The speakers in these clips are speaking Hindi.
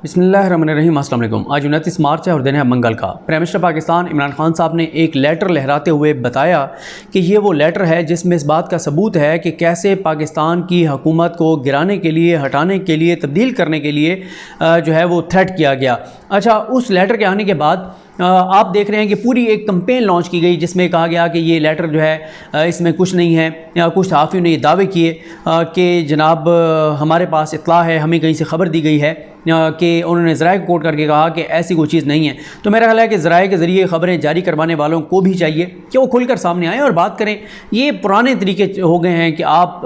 बिस्मिल्लाहिर्रहमानिर्रहीम। अस्सलाम वालेकुम। आज 29 मार्च है और दिन है मंगल का। प्राइम मिनिस्टर पाकिस्तान इमरान खान साहब ने एक लेटर लहराते हुए बताया कि ये वो लेटर है जिसमें इस बात का सबूत है कि कैसे पाकिस्तान की हुकूमत को गिराने के लिए, हटाने के लिए, तब्दील करने के लिए जो है वो थ्रेट किया गया। अच्छा, उस लेटर के आने के बाद आप देख रहे हैं कि पूरी एक कंपेन लॉन्च की गई जिसमें कहा गया कि ये लेटर जो है इसमें कुछ नहीं है। या कुछ सहाफ़ियों ने ये दावे किए कि जनाब हमारे पास इत्तला है, हमें कहीं से ख़बर दी गई है कि उन्होंने ज़राए को कोट करके कहा कि ऐसी कोई चीज़ नहीं है। तो मेरा ख्याल है कि ज़राए के ज़रिए ख़बरें जारी करवाने वालों को भी चाहिए कि वो खुलकर सामने आएँ और बात करें। ये पुराने तरीके हो गए हैं कि आप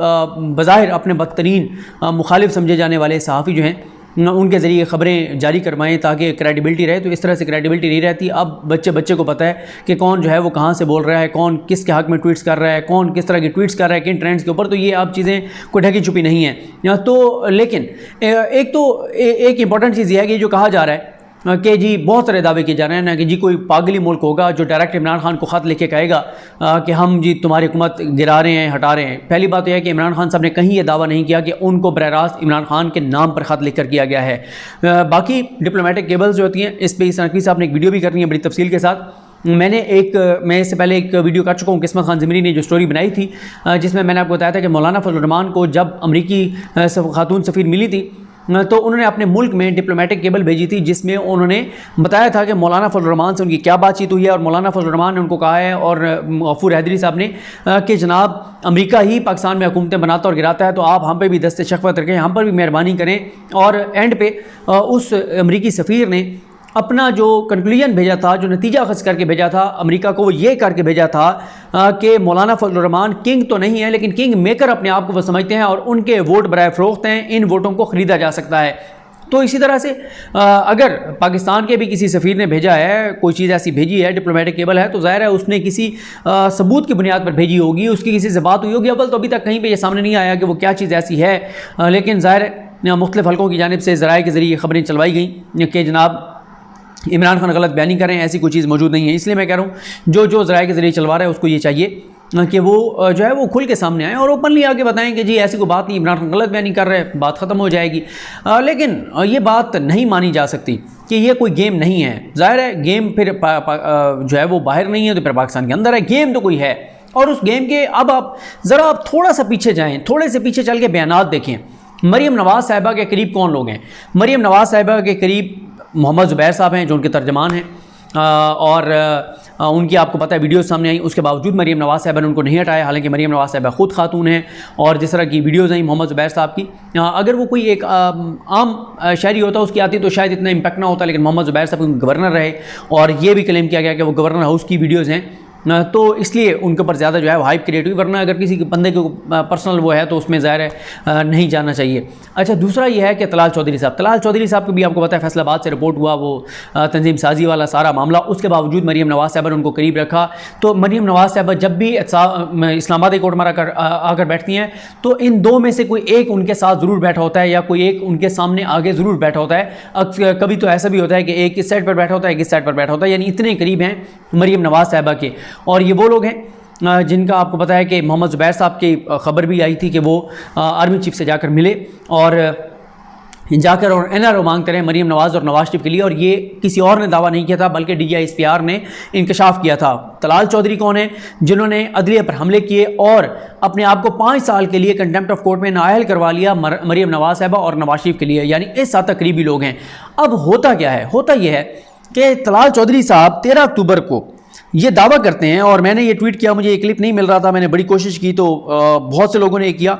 बज़ाहिर अपने बदतरीन मुखालिफ समझे जाने वाले सहाफ़ी जो हैं उनके ज़रिए ख़बरें जारी करवाएं ताकि क्रेडिबिलिटी रहे। तो इस तरह से क्रेडिबिलिटी नहीं रहती। अब बच्चे को पता है कि कौन जो है वो कहाँ से बोल रहा है, कौन किसके हक़ में ट्वीट्स कर रहा है, कौन किस तरह की ट्वीट्स कर रहा है, किन ट्रेंड्स के ऊपर। तो ये अब चीज़ें कोई ढकी छुपी नहीं है। तो लेकिन एक इंपॉर्टेंट चीज़ ये है कि जो कहा जा रहा है कि जी बहुत सारे दावे किए जा रहे हैं ना कि जी कोई पागली मुल्क होगा जो डायरेक्ट इमरान खान को ख़त लिख के कहेगा कि हम जी तुम्हारी हुकूमत गिरा रहे हैं, हटा रहे हैं। पहली बात तो यह है कि इमरान खान साहब ने कहीं ये दावा नहीं किया कि उनको बरह रास्त इमरान खान के नाम पर ख़त लिख कर किया गया है। बाकी डिप्लोमेटिक केबल्स जो होती हैं इस पर इस नकवी साहब ने एक वीडियो भी करनी है बड़ी तफसील के साथ। मैं इससे पहले एक वीडियो कर चुका हूँ, किस्मत खान ज़मीरी ने जो स्टोरी बनाई थी जिसमें मैंने आपको बताया था कि मौलाना फजल रहमान को जब अमरीकी खातून सफ़ीर मिली थी तो उन्होंने अपने मुल्क में डिप्लोमेटिक केबल भेजी थी जिसमें उन्होंने बताया था कि मौलाना फजल रहमान से उनकी क्या बातचीत हुई है। और मौलाना फजल रहमान ने उनको कहा है और गफूर हैदरी साहब ने कि जनाब अमेरिका ही पाकिस्तान में हुकूमतें बनाता और गिराता है, तो आप हम पे भी दस्ते शफ़क़त रखें, हम पर भी मेहरबानी करें। और एंड पे उस अमरीकी सफ़ीर ने अपना जो कंक्लूजन भेजा था, जो नतीजा खस करके भेजा था अमेरिका को, वो ये करके भेजा था कि मौलाना फजल रहमान किंग तो नहीं है लेकिन किंग मेकर अपने आप को वो समझते हैं और उनके वोट बराए फ़रोख्त हैं, इन वोटों को ख़रीदा जा सकता है। तो इसी तरह से अगर पाकिस्तान के भी किसी सफ़ीर ने भेजा है, कोई चीज़ ऐसी भेजी है, डिप्लोमेटिक केबल है, तो ज़ाहिर है उसने किसी सबूत की बुनियाद पर भेजी होगी, उसकी किसी से बात हुई होगी। अव्वल तो अभी तक कहीं पे ये सामने नहीं आया कि वो क्या चीज़ ऐसी है, लेकिन ज़ाहिर है मुख्तलिफ़ हल्कों की जानिब से ज़राए के ज़रिए ख़बरें चलवाई गई कि जनाब इमरान खान गलत बयानी करें, ऐसी कोई चीज़ मौजूद नहीं है। इसलिए मैं कह रहा हूँ जो ज़राए के ज़रिए चलवा रहा है उसको ये चाहिए कि वो जो है वो खुल के सामने आए और ओपनली आके बताएं कि जी ऐसी कोई बात नहीं, इमरान खान गलत बयानी कर रहे हैं, बात ख़त्म हो जाएगी। लेकिन ये बात नहीं मानी जा सकती कि ये कोई गेम नहीं है। ज़ाहिर है गेम फिर जो है वो बाहर नहीं है तो फिर पाकिस्तान के अंदर है। गेम तो कोई है और उस गेम के अब आप ज़रा आप थोड़ा सा पीछे जाएँ, थोड़े से पीछे चल के बयानात देखें। मरीम नवाज़ साहिबा के करीब कौन लोग हैं? मरीम नवाज़ साहिबा के करीब मोहम्मद ज़ुबैर साहब हैं जो उनके तर्जमान हैं और उनकी आपको पता है वीडियो सामने आई। उसके बावजूद मरीम नवाज़ साहिबा ने उनको नहीं हटाया, हालांकि मरीम नवाज़ साहिबा ख़ुद खातून हैं। और जिस तरह की वीडियोज़ आई मोहम्मद ज़ुबैर साहब की, अगर वो कोई एक आम शहरी होता उसकी आती तो शायद इतना इम्पैक्ट ना होता, लेकिन मोहम्मद ज़ुबैर साहब गवर्नर रहे और ये भी क्लेम किया गया कि वो गवर्नर हाउस की वीडियोज़ हैं, तो इसलिए उनके ऊपर ज़्यादा जो है वो हाइप क्रिएट हुई। वरना अगर किसी बंदे को पर्सनल वो है तो उसमें ज़ाहिर है नहीं जाना चाहिए। अच्छा, दूसरा ये है कि तलाल चौधरी साहब को भी आपको पता है फैसलाबाद से रिपोर्ट हुआ वो तंजीम साजी वाला सारा मामला, उसके बावजूद मरीम नवाज़ साहबा ने उनको करीब रखा। तो मरीम नवाज़ साहबा जब भी इस्लामाबाद कोर्ट में आकर बैठती हैं तो इन दो में से कोई एक उनके साथ ज़रूर बैठा होता है या कोई एक उनके सामने आगे ज़रूर बैठा होता है। कभी तो ऐसा भी होता है कि एक इस साइड पर बैठा होता है, एक इस साइड पर बैठा होता है, यानी इतने करीब हैं मरीम नवाज़ साहबा के। और ये वो लोग हैं जिनका आपको पता है कि मोहम्मद ज़ुबैर साहब की ख़बर भी आई थी कि वो आर्मी चीफ से जाकर मिले और NRO मांगते रहे मरीम नवाज़ और नवाज शरीफ के लिए। और ये किसी और ने दावा नहीं किया था बल्कि DGISPR ने इंकशाफ किया था। तलाल चौधरी कौन है? जिन्होंने अदलिया पर हमले किए और अपने आप को 5 साल के लिए कंटेम्प्ट ऑफ कोर्ट में नाअहल करवा लिया मरीम नवाज़ साहबा और नवाज शरीफ के लिए, यानी इस हद तक करीबी लोग हैं। अब होता क्या है? होता यह है कि तलाल चौधरी साहब 13 अक्टूबर को ये दावा करते हैं और मैंने ये ट्वीट किया, मुझे ये क्लिप नहीं मिल रहा था, मैंने बड़ी कोशिश की तो बहुत से लोगों ने किया,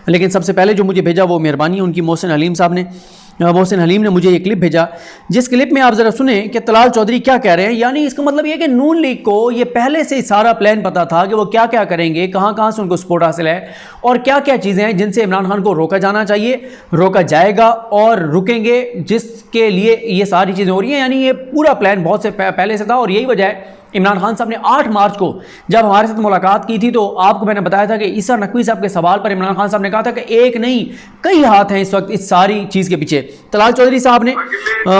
लेकिन सबसे पहले जो मुझे भेजा वो मेहरबानी उनकी मोहसिन हलीम साहब ने। मोहसिन हलीम ने मुझे ये क्लिप भेजा जिस क्लिप में आप ज़रा सुने कि तलाल चौधरी क्या कह रहे हैं। यानी इसका मतलब ये कि नून लीग को ये पहले से सारा प्लान पता था कि वो क्या क्या करेंगे, कहाँ कहाँ से उनको सपोर्ट हासिल है और क्या क्या चीज़ें हैं जिनसे इमरान खान को रोका जाना चाहिए, रोका जाएगा और रुकेंगे, जिसके लिए ये सारी चीज़ें हो रही हैं। यानी ये पूरा प्लान बहुत से पहले से था और यही वजह है इमरान खान साहब ने 8 मार्च को जब हमारे साथ मुलाकात की थी तो आपको मैंने बताया था कि ईसा नकवी साहब के सवाल पर इमरान खान साहब ने कहा था कि एक नहीं कई हाथ हैं इस वक्त इस सारी चीज़ के पीछे। तलाल चौधरी साहब ने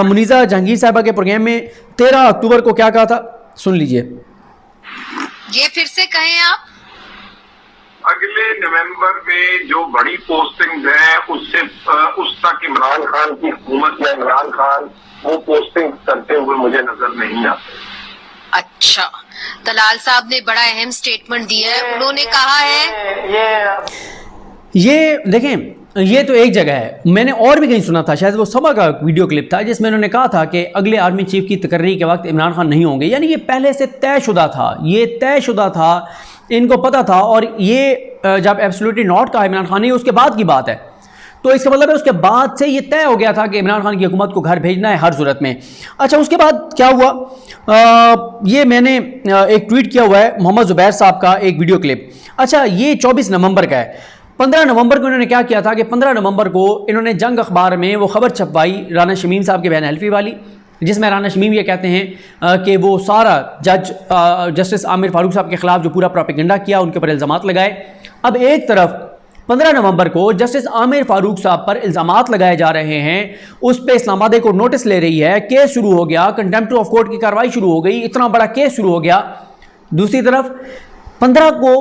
मुनीज़ा जहांगीर साहबा के प्रोग्राम में 13 अक्टूबर को क्या कहा था, सुन लीजिए। ये फिर से कहें आप। अगले नवंबर में जो बड़ी पोस्टिंग्स हैं उससे उस तक इमरान खान की हुकूमत या इमरान खान वो पोस्टिंग करते हुए मुझे नजर नहीं आते। अच्छा, तलाल साहब ने बड़ा अहम स्टेटमेंट दिया है। उन्होंने कहा है ये देखें, ये तो एक जगह है, मैंने और भी कहीं सुना था, शायद वो सबा का वीडियो क्लिप था जिसमें उन्होंने कहा था कि अगले आर्मी चीफ की तकर्री के वक्त इमरान खान नहीं होंगे। यानी ये पहले से तयशुदा था, ये तयशुदा था, इनको पता था। और ये जब एब्सोल्युटली नॉट कहा इमरान खान ने, उसके बाद की बात है, तो इसका मतलब है उसके बाद से ये तय हो गया था कि इमरान खान की हुकूमत को घर भेजना है हर सूरत में। अच्छा, उसके बाद क्या हुआ, ये मैंने एक ट्वीट किया हुआ है मोहम्मद ज़ुबैर साहब का एक वीडियो क्लिप। अच्छा, ये 24 नवंबर का है। 15 नवंबर को इन्होंने क्या किया था कि 15 नवंबर को इन्होंने जंग अखबार में वो खबर छपवाई राना शमीम साहब के बयान हल्फी वाली, जिसमें राना शमीम ये कहते हैं कि वो सारा जस्टिस आमिर फारूक साहब के खिलाफ जो पूरा प्रोपेगेंडा किया, उनके ऊपर इल्ज़ामात लगाए। अब एक तरफ 15 नवंबर को जस्टिस आमिर फारूक साहब पर इल्ज़ामात लगाए जा रहे हैं, उस पर इस्लामाबाद एक नोटिस ले रही है, केस शुरू हो गया, कंटेम्प्ट ऑफ कोर्ट की कार्रवाई शुरू हो गई, इतना बड़ा केस शुरू हो गया। दूसरी तरफ 15 को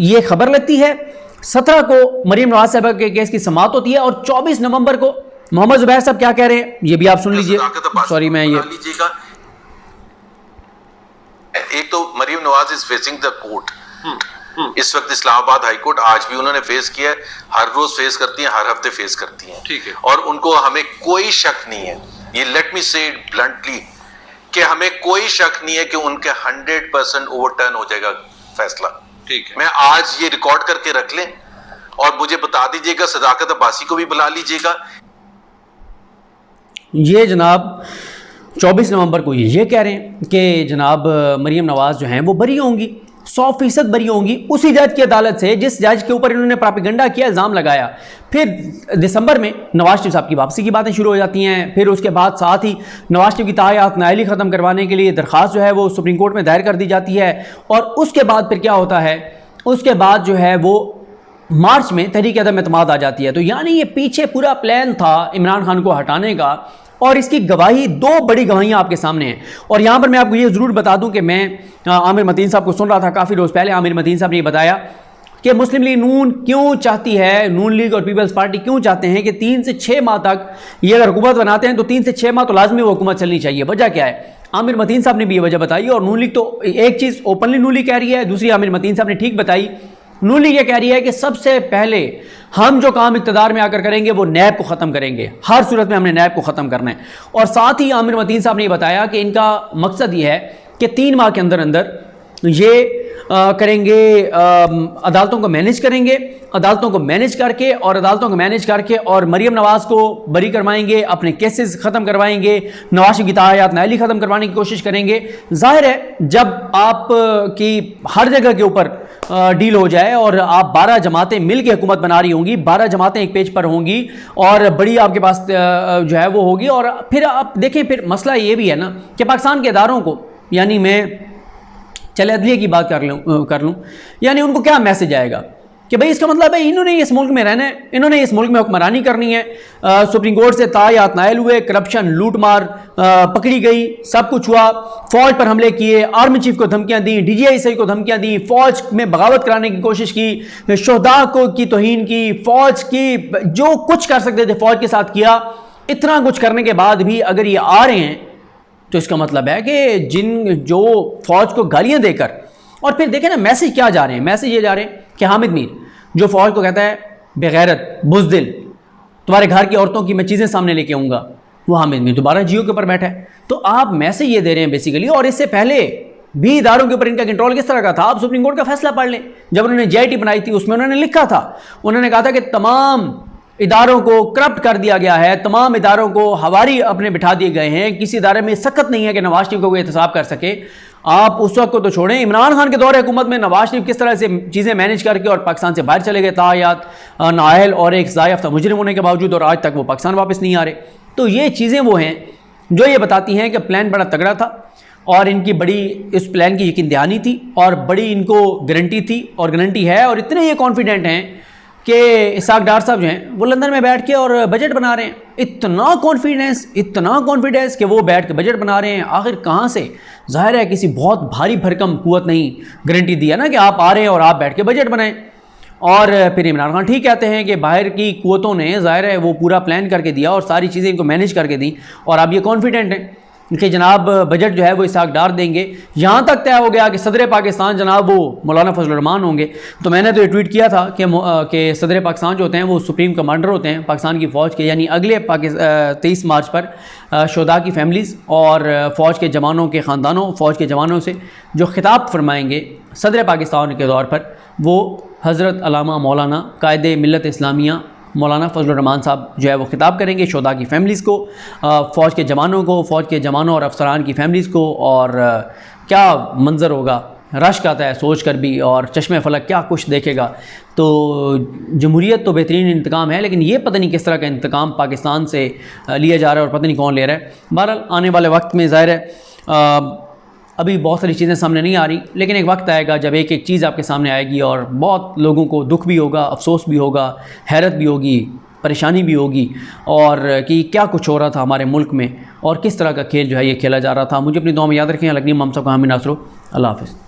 ये खबर लगती है, 17 को मरीम नवाज साहब के केस की समाअत होती है, और 24 नवंबर को मोहम्मद ज़ुबैर साहब क्या कह रहे हैं ये भी आप सुन लीजिए। सॉरी, मैं ये लीजिएगा। एक तो Maryam Nawaz is facing the court, इस वक्त इस्लामाबाद हाई कोर्ट, आज भी उन्होंने फेस किया है, हर रोज फेस करती हैं, हर हफ्ते फेस करती हैं, ठीक है। और उनको हमें कोई शक नहीं है, ये लेट मी से इट ब्लंटली, कि हमें कोई शक नहीं है कि उनके 100% ओवरटर्न हो जाएगा फैसला, ठीक है। मैं आज ये रिकॉर्ड करके रख लें और मुझे बता दीजिएगा, सदाकत अब्बासी को भी बुला लीजिएगा। ये जनाब 24 नवंबर को ये कह रहे हैं कि जनाब मरीम नवाज जो हैं वो बरी होंगी, 100% बरी होंगी उसी जज की अदालत से जिस जज के ऊपर इन्होंने प्रोपेगेंडा किया, इल्ज़ाम लगाया। फिर दिसंबर में नवाज शरीफ साहब की वापसी की बातें शुरू हो जाती हैं। फिर उसके बाद साथ ही नवाज शरीफ की तायात नाअहली ख़त्म करवाने के लिए दरख्वास्त जो है वो सुप्रीम कोर्ट में दायर कर दी जाती है। और उसके बाद फिर क्या होता है, उसके बाद जो है वो मार्च में तहरीक अदम एतमाद आ जाती है। तो यानी ये पीछे पूरा प्लान था इमरान खान को हटाने का, और इसकी गवाही, दो बड़ी गवाहियाँ आपके सामने हैं। और यहाँ पर मैं आपको ये ज़रूर बता दूं कि मैं आमिर मतीन साहब को सुन रहा था काफ़ी रोज़ पहले। आमिर मतीन साहब ने ये बताया कि मुस्लिम लीग नून क्यों चाहती है, नून लीग और पीपल्स पार्टी क्यों चाहते हैं कि 3 से 6 माह तक ये अगर हुकूमत बनाते हैं तो 3 से 6 माह तो लाजमी वो हुकूमत चलनी चाहिए। वजह क्या है, आमिर मतीन साहब ने भी ये वजह बताई। और नून लीग तो एक चीज़ ओपनली नून लीग कह रही है, दूसरी आमिर मतीन साहब ने ठीक बताई। नून लीग ये कह रही है कि सबसे पहले हम जो काम इक़्तिदार में आकर करेंगे वो नैब को ख़त्म करेंगे, हर सूरत में हमने नैब को ख़त्म करना है। और साथ ही आमिर मतीन साहब ने बताया कि इनका मकसद ये है कि 3 माह के अंदर अंदर ये करेंगे, अदालतों को मैनेज करेंगे, अदालतों को मैनेज करके और मरीम नवाज़ को बरी करवाएंगे, अपने केसेस ख़त्म करवाएंगे, नवाज शरीफ की तायात नाअहली ख़त्म करवाने की कोशिश करेंगे। जाहिर है जब आप की हर जगह के ऊपर डील हो जाए और आप 12 जमातें मिल के हुकूमत बना रही होंगी, 12 जमातें एक पेज पर होंगी और बड़ी आपके पास जो है वो होगी। और फिर आप देखें, फिर मसला ये भी है ना कि पाकिस्तान के इदारों को, यानी मैं चले अदलिया की बात कर लूँ, यानी उनको क्या मैसेज आएगा कि भाई इसका मतलब है इन्होंने इस मुल्क में रहना है, इन्होंने इस मुल्क में हुक्मरानी करनी है। सुप्रीम कोर्ट से तायात नायल हुए, करप्शन, लूट मार पकड़ी गई, सब कुछ हुआ, फौज पर हमले किए, आर्मी चीफ को धमकियां दी, DGI को धमकियां दी, फौज में बगावत कराने की कोशिश की, शोहदा को की तौहीन की, फौज की जो कुछ कर सकते थे फौज के साथ किया। इतना कुछ करने के बाद भी अगर ये आ रहे हैं तो इसका मतलब है कि जो फौज को गालियां देकर, और फिर देखें ना मैसेज क्या जा रहे हैं, मैसेज ये जा रहे हैं कि हामिद मीर जो फौज को कहता है बेगैरत, बुज़दिल, तुम्हारे घर की औरतों की मैं चीज़ें सामने लेके आऊँगा, वो हामिद मीर दोबारा जियो के ऊपर बैठा है। तो आप मैसेज ये दे रहे हैं बेसिकली। और इससे पहले भी इदारों के ऊपर इनका कंट्रोल किस तरह का था, आप सुप्रीम कोर्ट का फैसला पढ़ लें। जब उन्होंने JIT बनाई थी उसमें उन्होंने लिखा था, उन्होंने कहा था कि तमाम इदारों को करप्ट कर दिया गया है, तमाम इदारों को हवारी अपने बिठा दिए गए हैं, किसी इदारे में सख्त नहीं है कि नवाज शरीफ को कोई एहतसाब कर सके। आप उस वक्त को तो छोड़ें, इमरान खान के दौर हुकूमत में नवाज शरीफ किस तरह से चीज़ें मैनेज करके और पाकिस्तान से बाहर चले गए, तायात नाअहल और एक ज़ायफ़्ता मुजरिम होने के बावजूद, और आज तक वो पाकिस्तान वापस नहीं आ रहे। तो ये चीज़ें वो हैं जो ये बताती हैं कि प्लान बड़ा तगड़ा था और इनकी बड़ी इस प्लान की यकीन दहानी थी और बड़ी इनको गारंटी थी और गारंटी है। और इतने ये कॉन्फिडेंट हैं कि इसाक डार साहब जो हैं वो लंदन में बैठ के और बजट बना रहे हैं। इतना कॉन्फिडेंस कि वो बैठ के बजट बना रहे हैं। आखिर कहाँ से? जाहिर है किसी बहुत भारी भरकम कुव्वत नहीं गारंटी दिया ना कि आप आ रहे हैं और आप बैठ के बजट बनाएं। और फिर इमरान खान ठीक कहते हैं कि बाहर की क़ुव्वतों ने ज़ाहिर है वो पूरा प्लान करके दिया और सारी चीज़ें इनको मैनेज करके दी, और अब ये कॉन्फिडेंट हैं कि जनाब बजट जो है वो इसहाक डार देंगे। यहाँ तक तय हो गया कि सदर पाकिस्तान जनाब वो मौलाना फजल रहमान होंगे। तो मैंने तो ये ट्वीट किया था कि सदर पाकिस्तान जो होते हैं वो सुप्रीम कमांडर होते हैं पाकिस्तान की फ़ौज के, यानी अगले 23 मार्च पर शोदा की फैमिलीज़ और फ़ौज के जवानों के ख़ानदानों, फ़ौज के जवानों से जो खिताब फरमाएँगे सदर पाकिस्तान के तौर पर, वो हज़रत अल्लामा मौलाना कायदे मिल्लत इस्लामिया मौलाना फजल रहमान साहब जो है वो खिताब करेंगे शोदा की फ़ैमिलीज़ को, फ़ौज के जवानों को, फ़ौज के जवानों और अफसरान की फ़ैमिलीज़ को। और क्या मंज़र होगा, रश्क आता है सोच कर भी, और चश्मे फलक क्या कुछ देखेगा। तो जमहूरियत तो बेहतरीन इंतकाम है, लेकिन ये पता नहीं किस तरह का इंतकाम पाकिस्तान से लिया जा रहा है और पता नहीं कौन ले रहा है। बहरहाल आने वाले वक्त में ज़ाहिर है अभी बहुत सारी चीज़ें सामने नहीं आ रही, लेकिन एक वक्त आएगा जब एक एक चीज़ आपके सामने आएगी और बहुत लोगों को दुख भी होगा, अफसोस भी होगा, हैरत भी होगी, परेशानी भी होगी, और कि क्या कुछ हो रहा था हमारे मुल्क में और किस तरह का खेल जो है ये खेला जा रहा था। मुझे अपनी दुआ में याद रखें। अलगनी मोहम्मद साहब को हामी नासरो। अल्लाह हाफ़िज़।